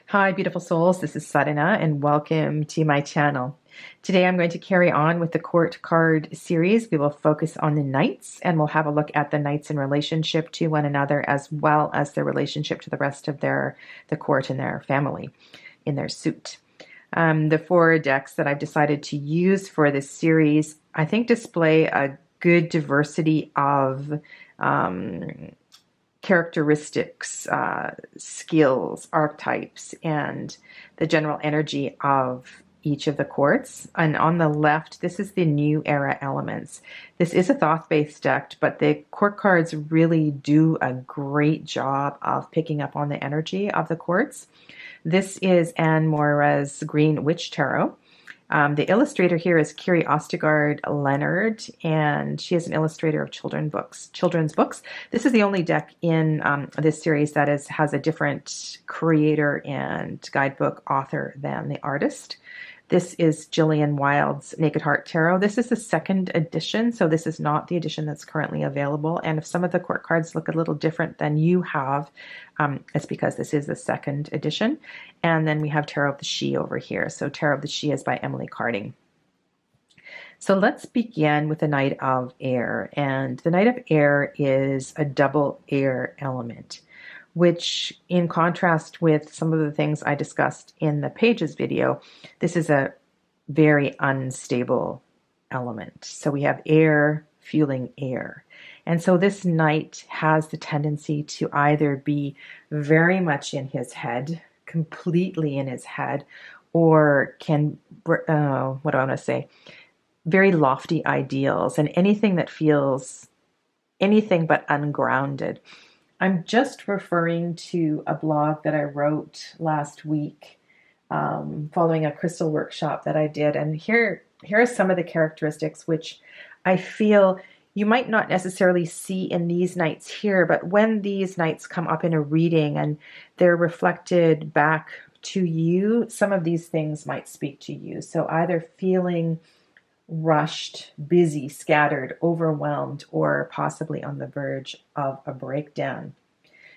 Hi, beautiful souls. This is Sadhana, and welcome to my channel. Today I'm going to carry on with the court card series. We will focus on the knights, and we'll have a look at the knights in relationship to one another, as well as their relationship to the rest of the court and their family in their suit. The four decks that I've decided to use for this series, I think, display a good diversity of characteristics, skills, archetypes, and the general energy of each of the courts. And on the left, this is the new era elements. This is a Thoth-based deck, but the court cards really do a great job of picking up on the energy of the courts. This is Anne Moira's Green Witch Tarot. The illustrator here is Kiri Ostegard Leonard, and she is an illustrator of children's books. This is the only deck in this series that has a different creator and guidebook author than the artist. This is Gillian Wild's Naked Heart Tarot. This is the second edition, so this is not the edition that's currently available. And if some of the court cards look a little different than you have, it's because this is the second edition. And then we have Tarot of the She over here. So Tarot of the She is by Emily Carding. So let's begin with the Knight of Air. And the Knight of Air is a double air element, which, in contrast with some of the things I discussed in the Pages video, this is a very unstable element. So we have air fueling air. And so this knight has the tendency to either be very much in his head, completely in his head, or can, what do I want to say, very lofty ideals and anything that feels anything but ungrounded. I'm just referring to a blog that I wrote last week following a crystal workshop that I did. And here are some of the characteristics which I feel you might not necessarily see in these knights here, but when these knights come up in a reading and they're reflected back to you, some of these things might speak to you. So either feeling rushed, busy, scattered, overwhelmed, or possibly on the verge of a breakdown.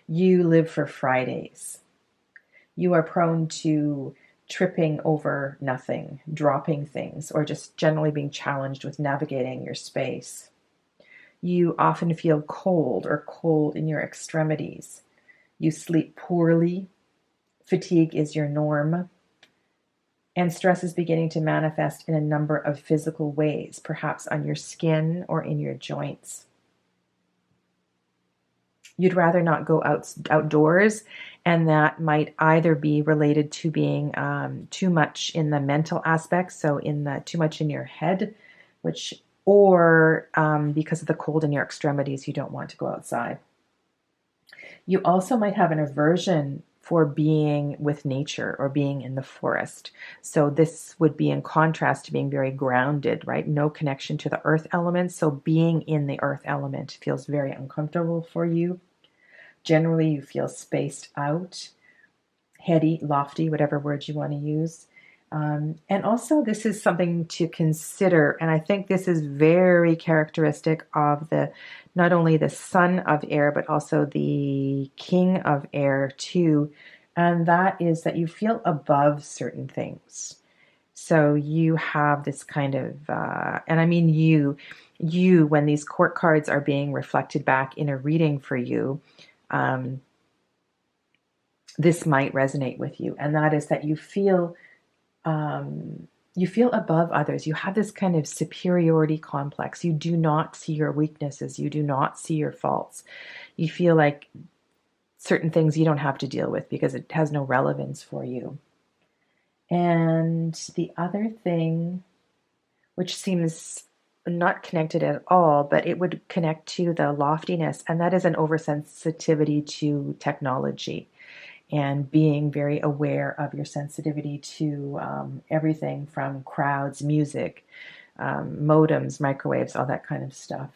You live for Fridays. You are prone to tripping over nothing, dropping things, or just generally being challenged with navigating your space. You often feel cold or cold in your extremities. You sleep poorly. Fatigue is your norm. And stress is beginning to manifest in a number of physical ways, perhaps on your skin or in your joints. You'd rather not go outdoors, and that might either be related to being too much in the mental aspect, so too much in your head, or because of the cold in your extremities, you don't want to go outside. You also might have an aversion for being with nature or being in the forest. So this would be in contrast to being very grounded, right? No connection to the earth element. So being in the earth element feels very uncomfortable for you. Generally, you feel spaced out, heady, lofty, whatever word you want to use. And also, this is something to consider. And I think this is very characteristic of not only the son of air, but also the king of air too. And that is that you feel above certain things. So you have this kind of, and I mean you, when these court cards are being reflected back in a reading for you, this might resonate with you. And that is that you feel above others. You have this kind of superiority complex. You do not see your weaknesses. You do not see your faults. You feel like certain things you don't have to deal with because it has no relevance for you. And the other thing, which seems not connected at all, but it would connect to the loftiness, and that is an oversensitivity to technology and being very aware of your sensitivity to everything from crowds, music, modems, microwaves, all that kind of stuff.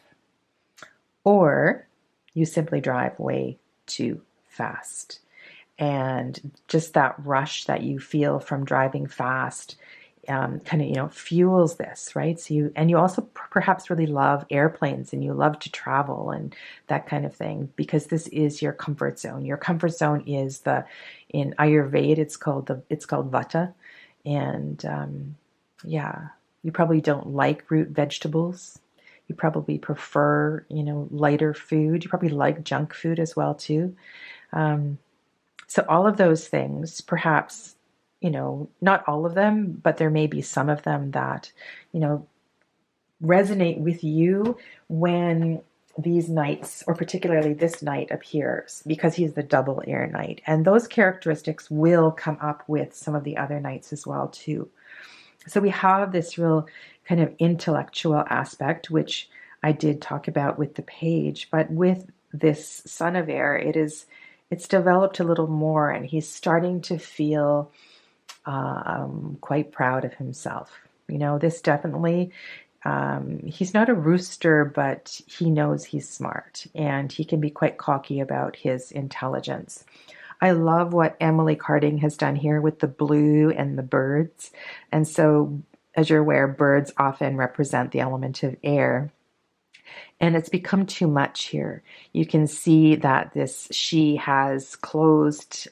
Or you simply drive way too fast. And just that rush that you feel from driving fast kind of, you know, fuels this, right? So you also perhaps really love airplanes and you love to travel and that kind of thing, because this is your comfort zone. Your comfort zone is in Ayurveda, it's called Vata. And yeah, you probably don't like root vegetables. You probably prefer, you know, lighter food. You probably like junk food as well too. Um, so all of those things, perhaps, you know, not all of them, but there may be some of them that, you know, resonate with you when these nights, or particularly this night, appears, because he's the double air night. And those characteristics will come up with some of the other nights as well too. So we have this real kind of intellectual aspect, which I did talk about with the page, but with this son of air, it's developed a little more, and he's starting to feel quite proud of himself. You know, this definitely, he's not a rooster, but he knows he's smart, and he can be quite cocky about his intelligence. I love what Emily Carding has done here with the blue and the birds. And so, as you're aware, birds often represent the element of air. And it's become too much here. You can see that she has closed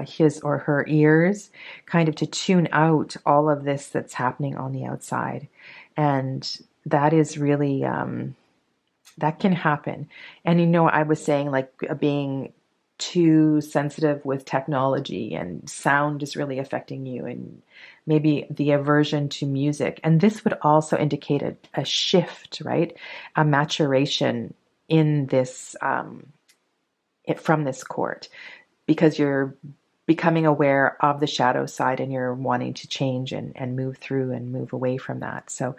his or her ears, kind of to tune out all of this that's happening on the outside. And that is really, that can happen. And you know, I was saying, like, being too sensitive with technology and sound is really affecting you, and maybe the aversion to music. And this would also indicate a shift, right? A maturation in this, from this court, because you're becoming aware of the shadow side and you're wanting to change and move through and move away from that. So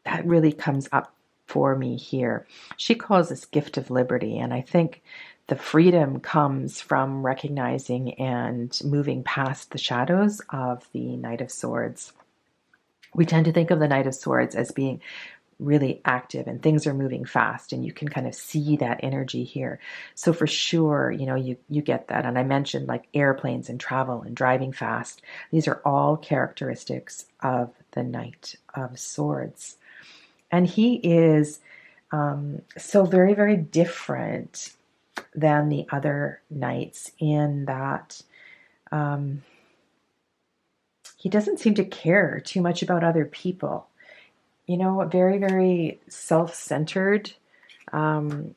that really comes up for me here. She calls this gift of liberty, and I think the freedom comes from recognizing and moving past the shadows of the Knight of Swords. We tend to think of the Knight of Swords as being really active and things are moving fast, and you can kind of see that energy here. So for sure, you know, you get that. And I mentioned like airplanes and travel and driving fast. These are all characteristics of the Knight of Swords. And he is so very, very different than the other knights in that he doesn't seem to care too much about other people. You know, very, very self-centered. I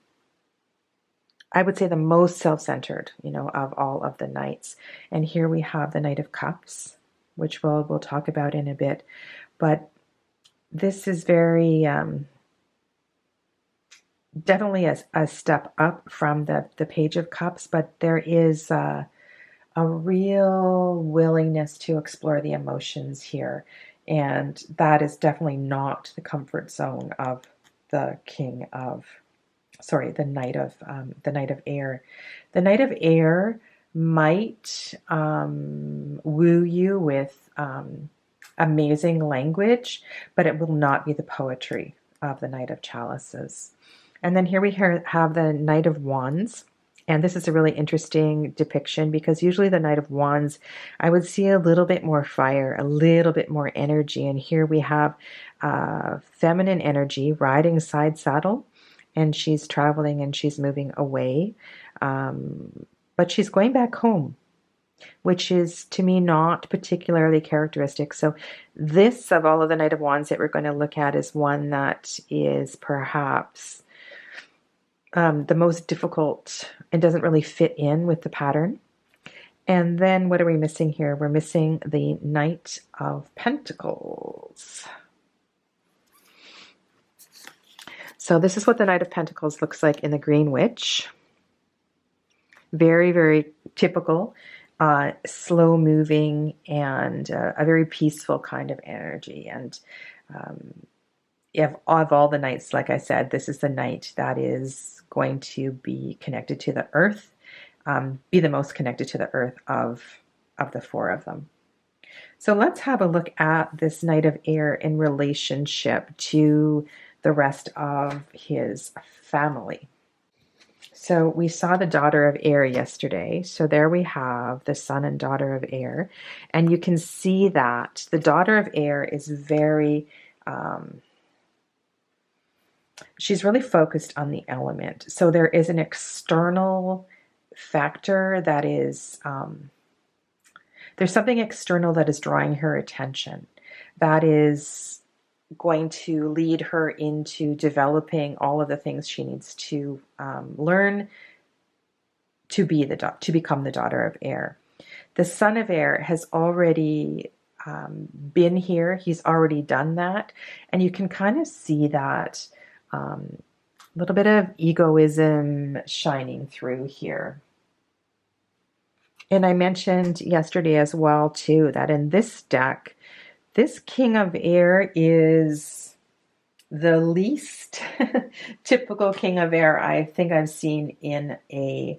would say the most self-centered, you know, of all of the knights. And here we have the Knight of Cups, which we'll talk about in a bit. But this is very definitely a step up from the Page of Cups, but there is a real willingness to explore the emotions here. And that is definitely not the comfort zone of the the Knight of Air. The Knight of Air might woo you with amazing language, but it will not be the poetry of the Knight of Chalices. And then here we have the Knight of Wands. And this is a really interesting depiction, because usually the Knight of Wands, I would see a little bit more fire, a little bit more energy. And here we have feminine energy riding side saddle, and she's traveling and she's moving away. But she's going back home, which is to me not particularly characteristic. So this, of all of the Knight of Wands that we're going to look at, is one that is perhaps the most difficult and doesn't really fit in with the pattern. And then what are we missing here? We're missing the Knight of Pentacles. So this is what the Knight of Pentacles looks like in the Green Witch. Very, very typical, slow moving, and a very peaceful kind of energy. And of all the knights, like I said, this is the knight that is going to be connected to the earth, be the most connected to the earth of the four of them. So let's have a look at this Knight of Air in relationship to the rest of his family. So we saw the daughter of air yesterday. So there we have the son and daughter of air. And you can see that the daughter of air is very, she's really focused on the element. So there is an external factor that is, there's something external that is drawing her attention. That is going to lead her into developing all of the things she needs to learn to become the daughter of air. The son of air has already been here. He's already done that, and you can kind of see that little bit of egoism shining through here. And I mentioned yesterday as well too that in this deck, this King of Air is the least typical King of Air I think I've seen in a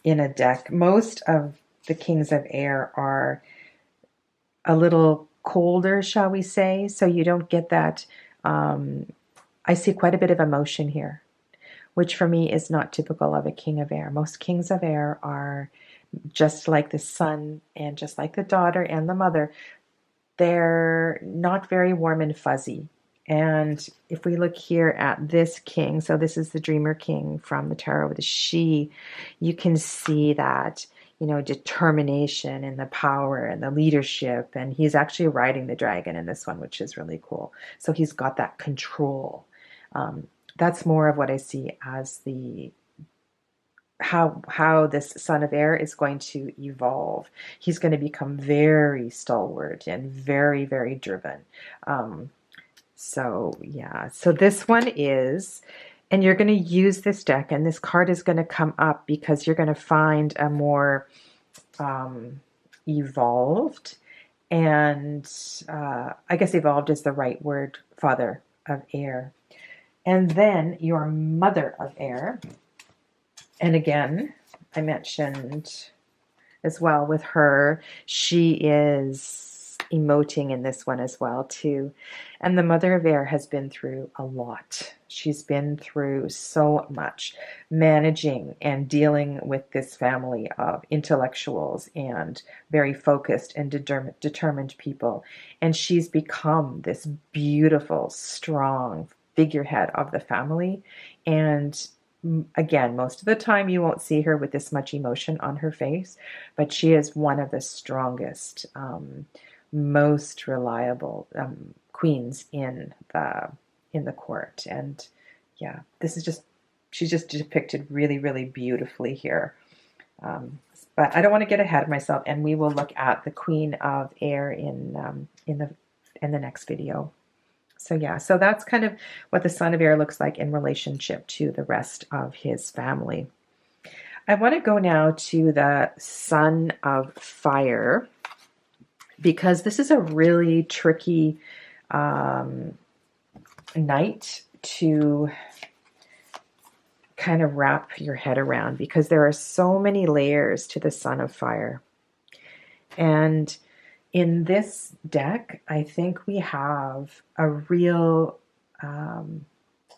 deck. Most of the Kings of Air are a little colder, shall we say, so you don't get that. I see quite a bit of emotion here, which for me is not typical of a King of Air. Most Kings of Air are just like the son and just like the daughter and the mother. They're not very warm and fuzzy. And if we look here at this king, so this is the Dreamer King from the Tarot with the She, you can see that, you know, determination and the power and the leadership. And he's actually riding the dragon in this one, which is really cool. So he's got that control. That's more of what I see as the how this son of air is going to evolve. He's going to become very stalwart and very, very driven. So yeah, so this one is, and you're going to use this deck, and this card is going to come up because you're going to find a more evolved, and I guess evolved is the right word, father of air. And then your mother of air. And again, I mentioned as well with her, she is emoting in this one as well too. And the mother of air has been through a lot. She's been through so much, managing and dealing with this family of intellectuals and very focused and determined people. And she's become this beautiful, strong figurehead of the family. And again, most of the time you won't see her with this much emotion on her face, but she is one of the strongest, most reliable queens in the court. And yeah, this is just, she's just depicted really, really beautifully here. But I don't want to get ahead of myself, and we will look at the Queen of Air in the next video. So yeah, so that's kind of what the son of air looks like in relationship to the rest of his family. I want to go now to the son of fire, because this is a really tricky night to kind of wrap your head around, because there are so many layers to the son of fire. And in this deck, I think we have a real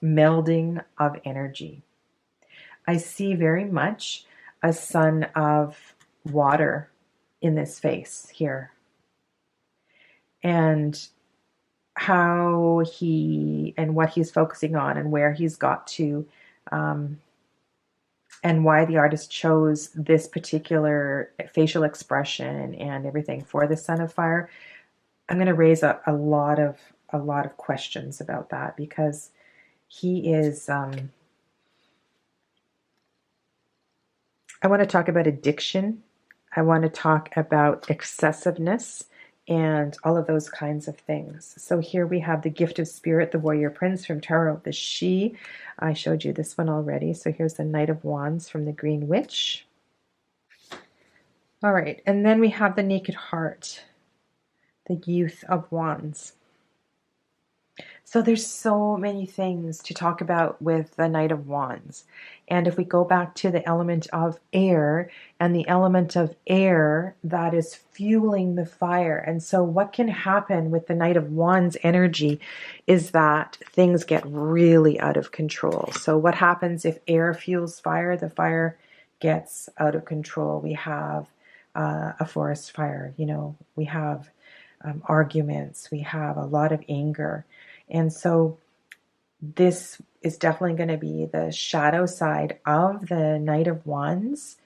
melding of energy. I see very much a son of water in this face here. And how he, and what he's focusing on, and where he's got to, and why the artist chose this particular facial expression and everything for the son of fire. I'm going to raise a lot of questions about that, because he is, I want to talk about addiction. I want to talk about excessiveness and all of those kinds of things. So here we have the Gift of Spirit, the Warrior Prince from Tarot, the She. I showed you this one already. So here's the Knight of Wands from the Green Witch. All right, and then we have the Naked Heart, the Youth of Wands. So there's so many things to talk about with the Knight of Wands. And if we go back to the element of air, and the element of air that is fueling the fire. And so what can happen with the Knight of Wands energy is that things get really out of control. So what happens if air fuels fire? The fire gets out of control. We have a forest fire, we have arguments, we have a lot of anger. And so this is definitely going to be the shadow side of the Knight of Wands,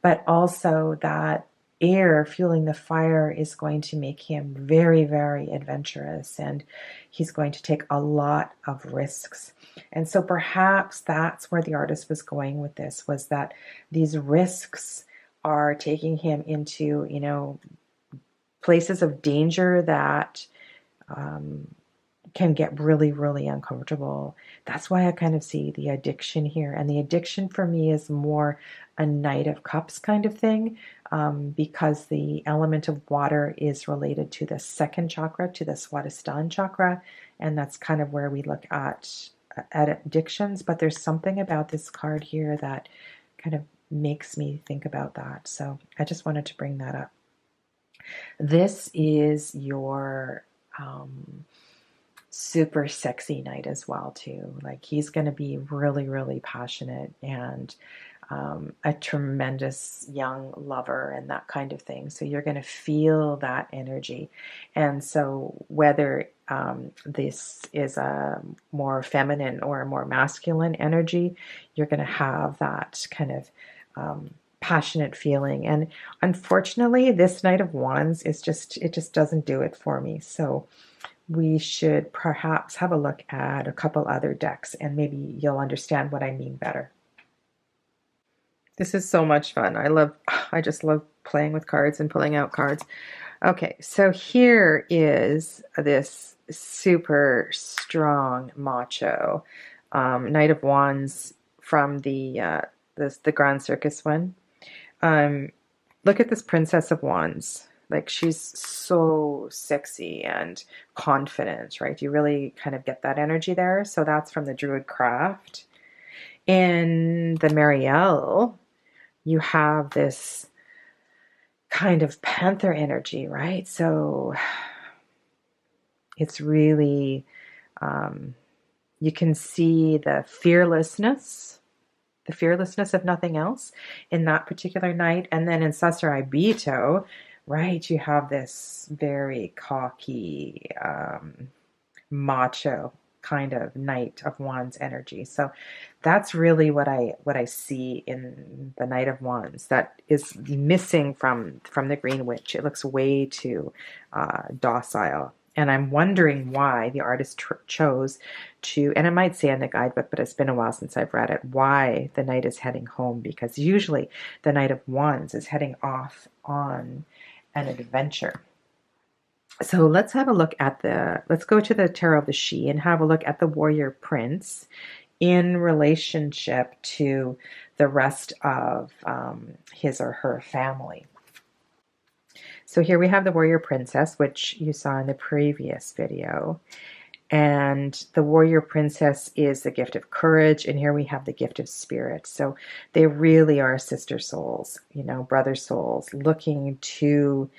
but also that air fueling the fire is going to make him very, very adventurous, and he's going to take a lot of risks. And so perhaps that's where the artist was going with this, was that these risks are taking him into, places of danger that can get really, really uncomfortable. That's why I kind of see the addiction here. And the addiction for me is more a Knight of Cups kind of thing, because the element of water is related to the second chakra, to the Swadhisthana chakra. And that's kind of where we look at addictions. But there's something about this card here that kind of makes me think about that. So I just wanted to bring that up. This is your super sexy knight as well too. Like, he's going to be really, really passionate and a tremendous young lover and that kind of thing. So you're going to feel that energy. And so whether this is a more feminine or a more masculine energy, you're going to have that kind of passionate feeling. And unfortunately, this Knight of Wands is it just doesn't do it for me. So we should perhaps have a look at a couple other decks, and maybe you'll understand what I mean better. This is so much fun. I just love playing with cards and pulling out cards. Okay, so here is this super strong macho Knight of Wands from the Grand Circus one. Look at this Princess of Wands. Like, she's so sexy and confident, right? You really kind of get that energy there. So that's from the Druid Craft. In the Marielle, you have this kind of panther energy, right? So it's really, you can see the fearlessness of nothing else in that particular night. And then in Sasarai Bito, right, you have this very cocky, macho kind of Knight of Wands energy. So that's really what I see in the Knight of Wands that is missing from the Green Witch. It looks way too docile. And I'm wondering why the artist chose to, and it might say in the guidebook, but it's been a while since I've read it, why the knight is heading home, because usually the Knight of Wands is heading off on an adventure. So let's have a look at let's go to the Tarot of the She and have a look at the Warrior Prince in relationship to the rest of his or her family. So here we have the Warrior Princess, which you saw in the previous video. And the Warrior Princess is the gift of courage, and here we have the gift of spirit. So they really are sister souls, brother souls, looking to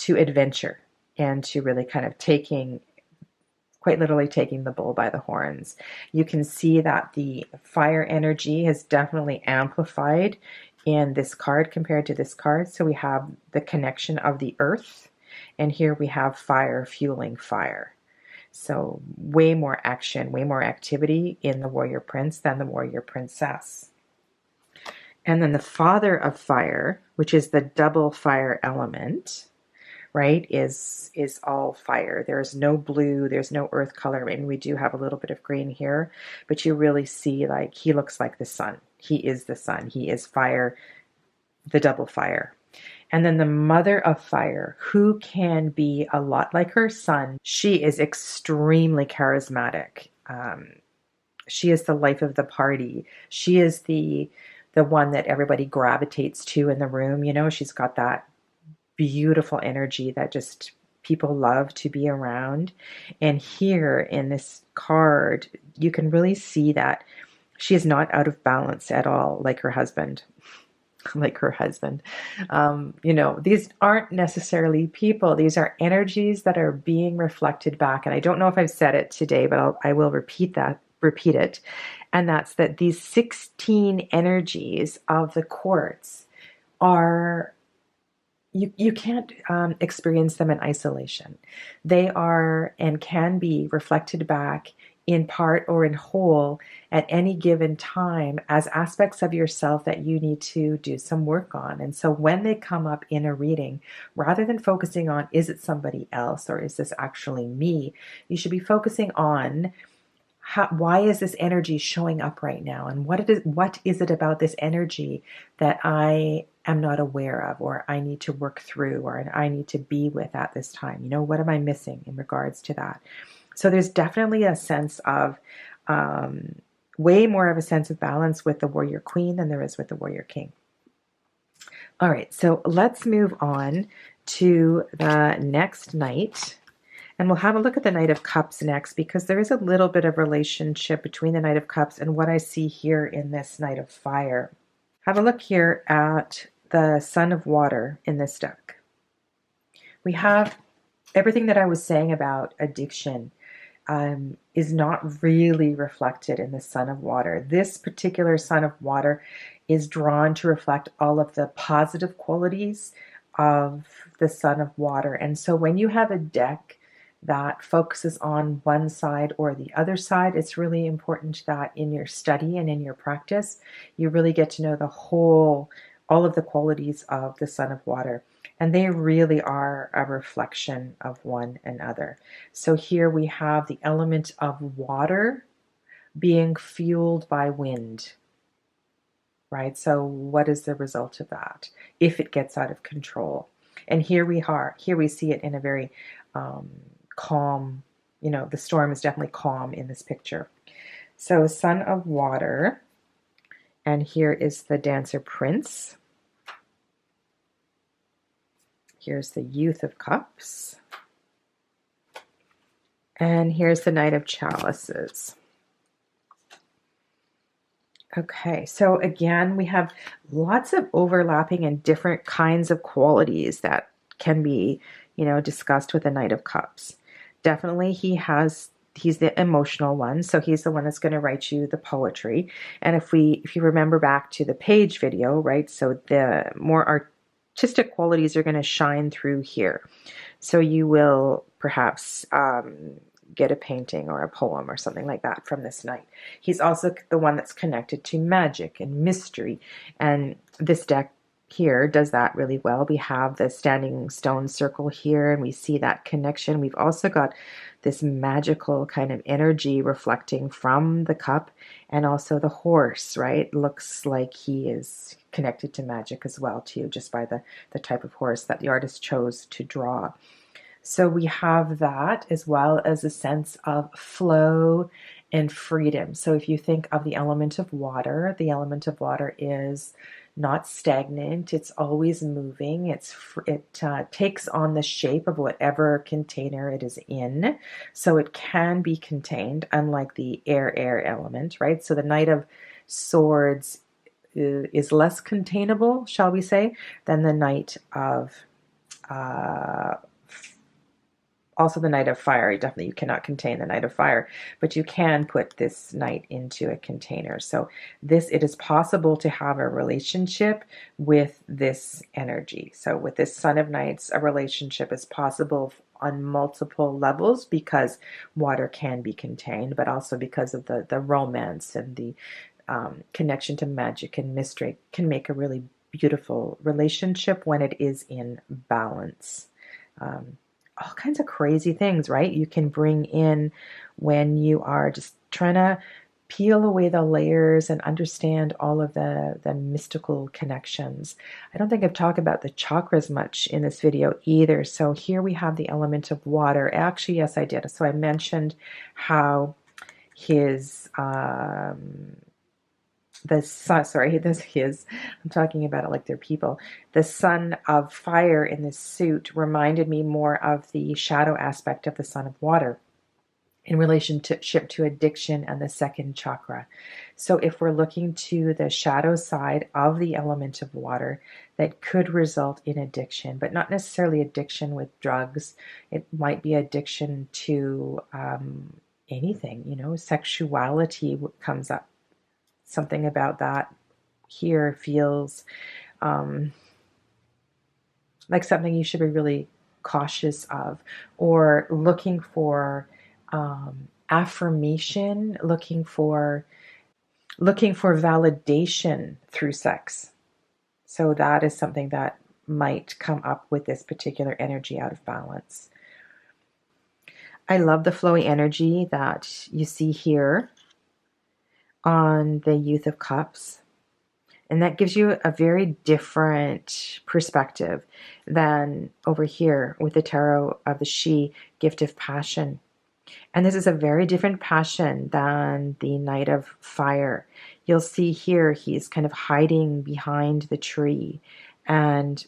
adventure and to really kind of quite literally taking the bull by the horns. You can see that the fire energy has definitely amplified in this card compared to this card. So we have the connection of the earth, and here we have fire fueling fire. So way more action, way more activity in the Warrior Prince than the Warrior Princess. And then the Father of Fire, which is the double fire element, right, is all fire. There's no blue, there's no earth color. I mean, we do have a little bit of green here, but you really see, like, he looks like the sun. He is the sun. He is fire, the double fire. And then the Mother of Fire, who can be a lot like her son. She is extremely charismatic. She is the life of the party. She is the one that everybody gravitates to in the room. She's got that beautiful energy that just people love to be around. And here in this card, you can really see that she is not out of balance at all, like her husband. Like her husband. You know, these aren't necessarily people. These are energies that are being reflected back. And I don't know if I've said it today, but I will repeat it. And that's that these 16 energies of the quartz are, you can't experience them in isolation. They are and can be reflected back in part or in whole at any given time as aspects of yourself that you need to do some work on. And so when they come up in a reading, rather than focusing on, is it somebody else or is this actually me? You should be focusing on why is this energy showing up right now? And what is it about this energy that I am not aware of, or I need to work through, or I need to be with at this time? You know, what am I missing in regards to that? So there's definitely a sense of, way more of a sense of balance with the Warrior Queen than there is with the Warrior King. All right, so let's move on to the next Knight. And we'll have a look at the Knight of Cups next, because there is a little bit of relationship between the Knight of Cups and what I see here in this Knight of Fire. Have a look here at the Sun of Water in this deck. We have everything that I was saying about addiction is not really reflected in the Sun of Water. This particular Sun of Water is drawn to reflect all of the positive qualities of the Sun of Water. And so when you have a deck that focuses on one side or the other side, it's really important that in your study and in your practice, you really get to know all of the qualities of the Sun of Water. And they really are a reflection of one another. So here we have the element of water being fueled by wind, right? So what is the result of that if it gets out of control? And here we see it in a very calm, you know, the storm is definitely calm in this picture. So Sun of Water, and here is the Dancer Prince. Here's the Youth of Cups. And here's the Knight of Chalices. Okay, so again, we have lots of overlapping and different kinds of qualities that can be, you know, discussed with the Knight of Cups. Definitely he's the emotional one, so he's the one that's going to write you the poetry. And if you remember back to the page video, right, so the more artistic qualities are going to shine through here. So you will perhaps get a painting or a poem or something like that from this Knight. He's also the one that's connected to magic and mystery, and this deck here does that really well. We have the standing stone circle here, and we see that connection. We've also got this magical kind of energy reflecting from the cup, and also the horse, right? Looks like he is connected to magic as well too, just by the type of horse that the artist chose to draw. So we have that, as well as a sense of flow and freedom. So if you think of the element of water is not stagnant, it's always moving. It takes on the shape of whatever container it is in, so it can be contained, unlike the air element, right? So the Knight of Swords is less containable, shall we say, than the Knight of also the Knight of Fire. Definitely you cannot contain the Knight of Fire, but you can put this Knight into a container. So it is possible to have a relationship with this energy. So with this Son of Knights, a relationship is possible on multiple levels, because water can be contained, but also because of the romance and the connection to magic and mystery can make a really beautiful relationship when it is in balance. All kinds of crazy things, right? You can bring in when you are just trying to peel away the layers and understand all of the mystical connections. I don't think I've talked about the chakras much in this video either. So here we have the element of water. Actually, yes, I did. So I mentioned how his the sun, sorry, this is, I'm talking about it like they're people. The sun of fire in this suit reminded me more of the shadow aspect of the sun of water in relationship to addiction and the second chakra. So if we're looking to the shadow side of the element of water, that could result in addiction, but not necessarily addiction with drugs. It might be addiction to anything, sexuality comes up. Something about that here feels um, like something you should be really cautious of, or looking for affirmation, looking for validation through sex. So that is something that might come up with this particular energy out of balance. I love the flowy energy that you see here on the Youth of Cups. And that gives you a very different perspective than over here with the Tarot of the She, Gift of Passion. And this is a very different passion than the Knight of Fire. You'll see here he's kind of hiding behind the tree and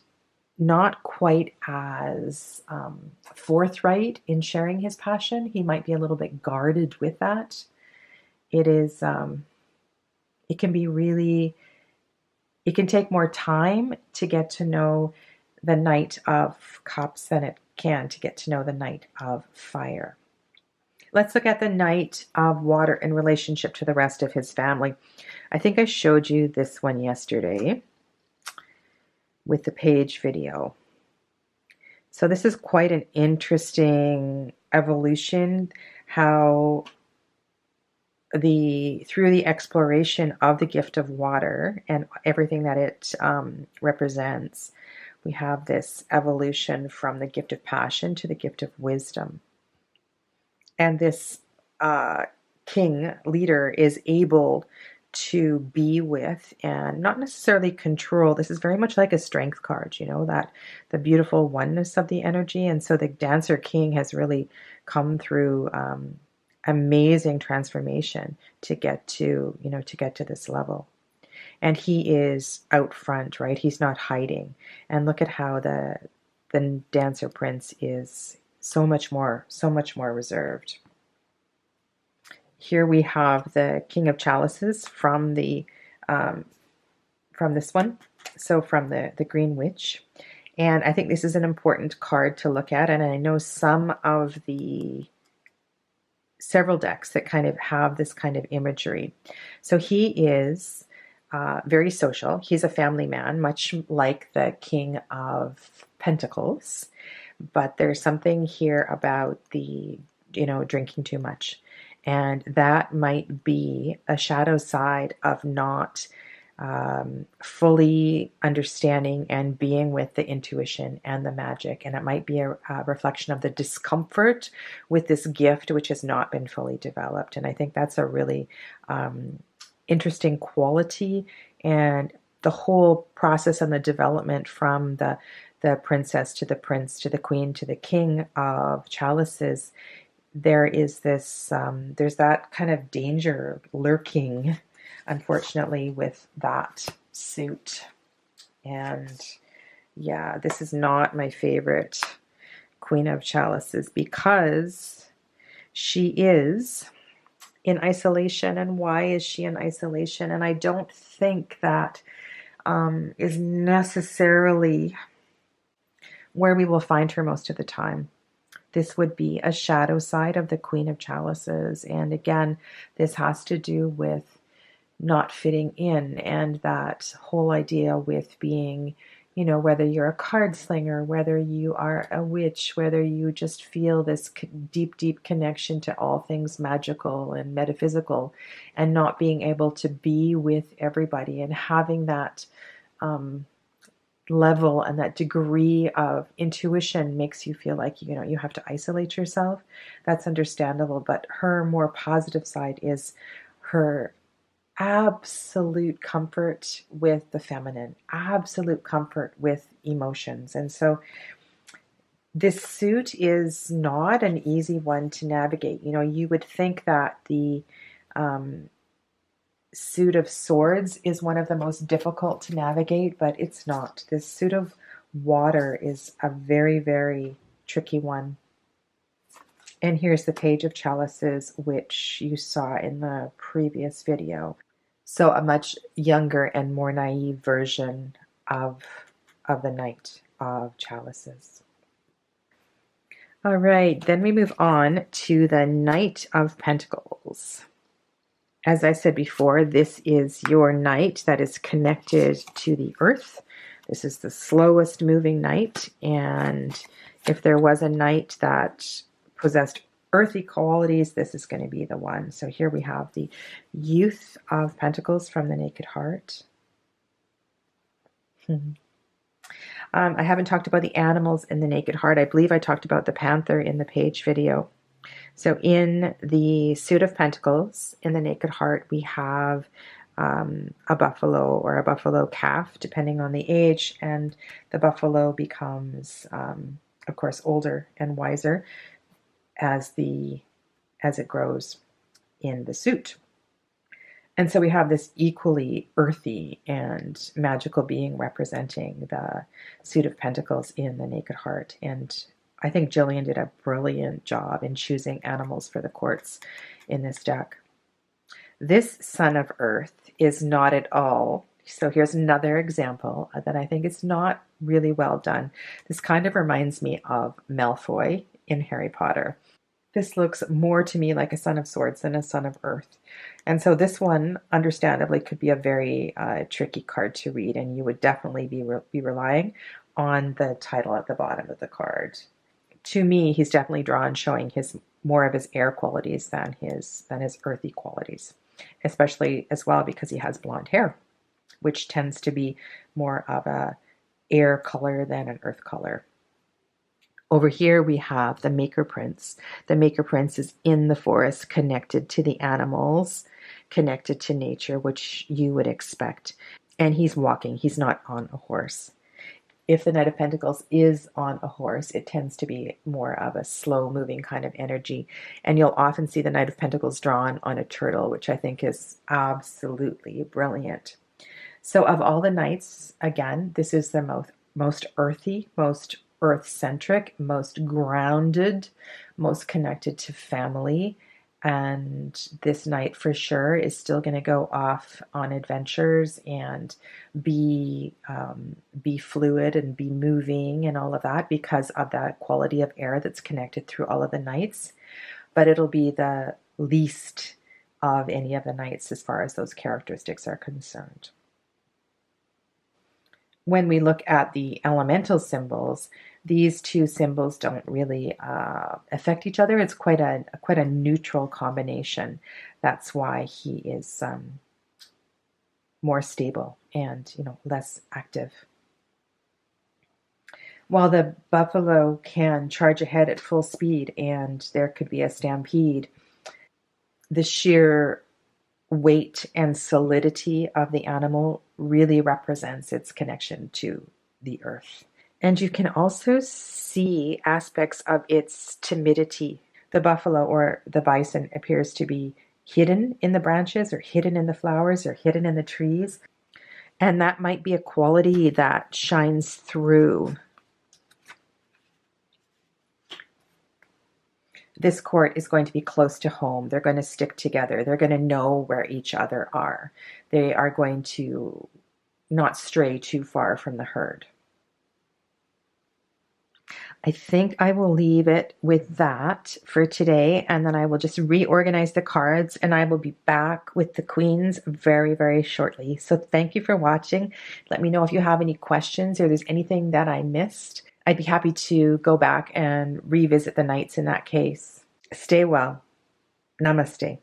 not quite as forthright in sharing his passion. He might be a little bit guarded with that. It is, it can be really, it can take more time to get to know the Knight of Cups than it can to get to know the Knight of Fire. Let's look at the Knight of Water in relationship to the rest of his family. I think I showed you this one yesterday with the page video. So this is quite an interesting evolution, how through the exploration of the gift of water and everything that it represents, we have this evolution from the gift of passion to the gift of wisdom. And this king leader is able to be with and not necessarily control. This is very much like a strength card, that the beautiful oneness of the energy. And so the Dancer King has really come through amazing transformation to get to this level. And he is out front, right? He's not hiding. And look at how the Dancer Prince is so much more reserved. Here we have the King of Chalices from the from this one, so from the Green Witch. And I think this is an important card to look at. And I know some of the several decks that kind of have this kind of imagery. So he is very social. He's a family man, much like the King of Pentacles. But there's something here about the, drinking too much. And that might be a shadow side of not fully understanding and being with the intuition and the magic. And it might be a reflection of the discomfort with this gift, which has not been fully developed. And I think that's a really interesting quality. And the whole process and the development from the princess to the prince to the queen to the king of chalices, there is this, there's that kind of danger lurking, unfortunately, with that suit. And yeah, this is not my favorite Queen of Chalices because she is in isolation. And why is she in isolation? And I don't think that is necessarily where we will find her most of the time. This would be a shadow side of the Queen of Chalices. And again, this has to do with not fitting in and that whole idea with being, whether you're a card slinger, whether you are a witch, whether you just feel this deep, deep connection to all things magical and metaphysical and not being able to be with everybody and having that level and that degree of intuition makes you feel like you have to isolate yourself. That's understandable, but her more positive side is her absolute comfort with the feminine, absolute comfort with emotions. And so this suit is not an easy one to navigate. You would think that the suit of swords is one of the most difficult to navigate, but it's not. This suit of water is a very, very tricky one. And here's the page of chalices, which you saw in the previous video. So a much younger and more naive version of the Knight of Chalices. All right, then we move on to the Knight of Pentacles. As I said before, this is your knight that is connected to the earth. This is the slowest moving knight, and if there was a knight that possessed earthy qualities, this is going to be the one. So here we have the Youth of Pentacles from the Naked Heart. I haven't talked about the animals in the Naked Heart. I believe I talked about the panther in the page video. So in the Suit of Pentacles, in the Naked Heart, we have a buffalo or a buffalo calf, depending on the age, and the buffalo becomes, of course, older and wiser as it grows in the suit. And so we have this equally earthy and magical being representing the Suit of Pentacles in the Naked Heart. And I think Jillian did a brilliant job in choosing animals for the courts in this deck. This Son of Earth is not at all. So here's another example that I think is not really well done. This kind of reminds me of Malfoy in Harry Potter. This looks more to me like a Son of Swords than a Son of Earth. And so this one, understandably, could be a very tricky card to read, and you would definitely be relying on the title at the bottom of the card. To me, he's definitely drawn showing more of his air qualities than his earthy qualities, especially as well because he has blonde hair, which tends to be more of a air color than an earth color. Over here we have the Maker Prince. The Maker Prince is in the forest, connected to the animals, connected to nature, which you would expect. And he's walking, he's not on a horse. If the Knight of Pentacles is on a horse, it tends to be more of a slow-moving kind of energy. And you'll often see the Knight of Pentacles drawn on a turtle, which I think is absolutely brilliant. So of all the knights, again, this is the most earthy, most earth-centric, most grounded, most connected to family. And this knight for sure is still going to go off on adventures and be fluid and be moving and all of that because of that quality of air that's connected through all of the knights. But it'll be the least of any of the knights as far as those characteristics are concerned. When we look at the elemental symbols, these two symbols don't really affect each other. It's quite a neutral combination. That's why he is more stable and less active. While the buffalo can charge ahead at full speed and there could be a stampede, the sheer weight and solidity of the animal really represents its connection to the earth. And you can also see aspects of its timidity. The buffalo or the bison appears to be hidden in the branches or hidden in the flowers or hidden in the trees. And that might be a quality that shines through. This court is going to be close to home. They're going to stick together. They're going to know where each other are. They are going to not stray too far from the herd. I think I will leave it with that for today, and then I will just reorganize the cards, and I will be back with the queens very, very shortly. So thank you for watching. Let me know if you have any questions or there's anything that I missed. I'd be happy to go back and revisit the knights in that case. Stay well. Namaste.